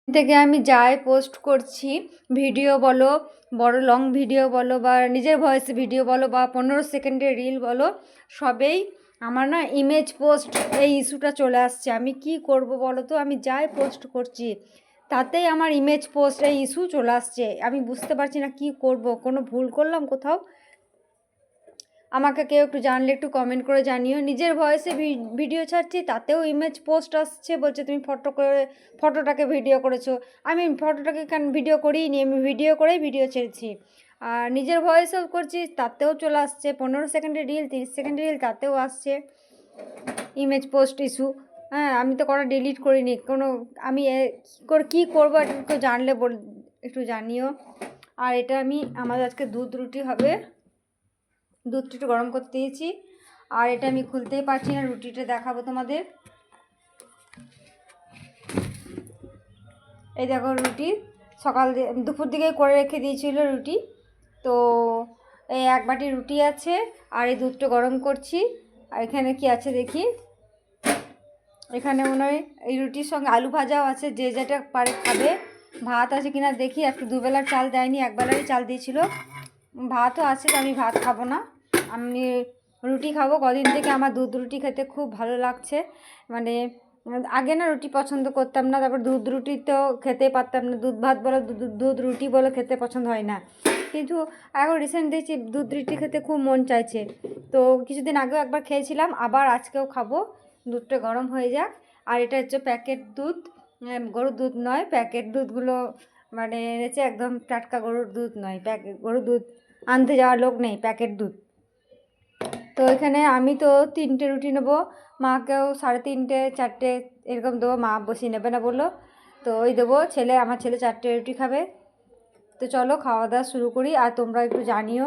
থেকে আমি যাই পোস্ট করছি, ভিডিও বলো, বড় লং ভিডিও বলো বা নিজের ভয়েসে ভিডিও বলো বা 15 সেকেন্ডের রিল বলো, সবেই আমার না ইমেজ পোস্ট এই ইস্যুটা চলে আসছে। আমি কি করব বলো তো? আমি যাই পোস্ট করছি তাতেই আমার ইমেজ পোস্ট এই ইস্যু চলে আসছে। আমি বুঝতে পারছি না কি করব। কোনো ভুল করলাম কোথাও? আমাকে কেউ একটু জানলে একটু কমেন্ট করে জানিও। নিজের ভয়েসে ভিডিও ছাড়ছি তাতেও ইমেজ পোস্ট আসছে, বলছে তুমি ফটোটাকে ভিডিও করেছো। আমি ফটোটাকে কেন ভিডিও করিনি, আমি ভিডিও করেই ভিডিও ছেড়েছি। আর নিজের ভয়েসেও করছি তাতেও চলে আসছে, 15 সেকেন্ডের রিল, 30 সেকেন্ডের রিল, তাতেও আসছে ইমেজ পোস্ট ইস্যু। হ্যাঁ, আমি তো কোনো ডিলিট করিনি কোনো। আমি কী করবো একটু জানলে একটু জানিও। আর এটা আমাদের আজকে দুধ রুটি হবে, দুধটা একটু গরম করতে দিয়েছি। আর এটা আমি খুলতেই পারছি না, রুটিটা দেখাবো তোমাদের। এই দেখো রুটি, দুপুর দিকেই করে রেখে দিয়েছিল রুটি। তো এই 1 বাটি রুটি আছে আর এই দুধটা গরম করছি। আর এখানে কি আছে দেখি, এখানে মনে হয় এই রুটির সঙ্গে আলু ভাজাও আছে, যে যেটা পারে খাবে। ভাত আছে কিনা দেখি, একটু দুবেলার চাল দেয়নি, একবেলারই চাল দিয়েছিল। ভাতও আছে, তো আমি ভাত খাবো না, আমি রুটি খাবো। কদিন থেকে আমার দুধ রুটি খেতে খুব ভালো লাগছে। মানে আগে না রুটি পছন্দ করতাম না, তারপর দুধ রুটি তো খেতেই পারতাম না, দুধ ভাত বলো দুধ রুটি বলো খেতে পছন্দ হয় না। কিন্তু এখন রিসেন্ট দেখছি দুধ রুটি খেতে খুব মন চাইছে। তো কিছুদিন আগেও একবার খেয়েছিলাম, আবার আজকেও খাবো। দুধটা গরম হয়ে যাক। আর এটা হচ্ছে প্যাকেট দুধ, গরুর দুধ নয়, প্যাকেট দুধগুলো মানে এনেছে, একদম টাটকা গরুর দুধ নয়, গরুর দুধ আনতে যাওয়ার লোক নেই, প্যাকেট দুধ। তো এখানে আমি তো 3টে রুটি নেবো, মাকেও 3.5 4টে এরকম দেবো, মা বসিয়ে নেবে না বললো। তো ওই দেবো, আমার ছেলে 4টে রুটি খাবে। তো চলো খাওয়া দাওয়া শুরু করি, আর তোমরা একটু জানিও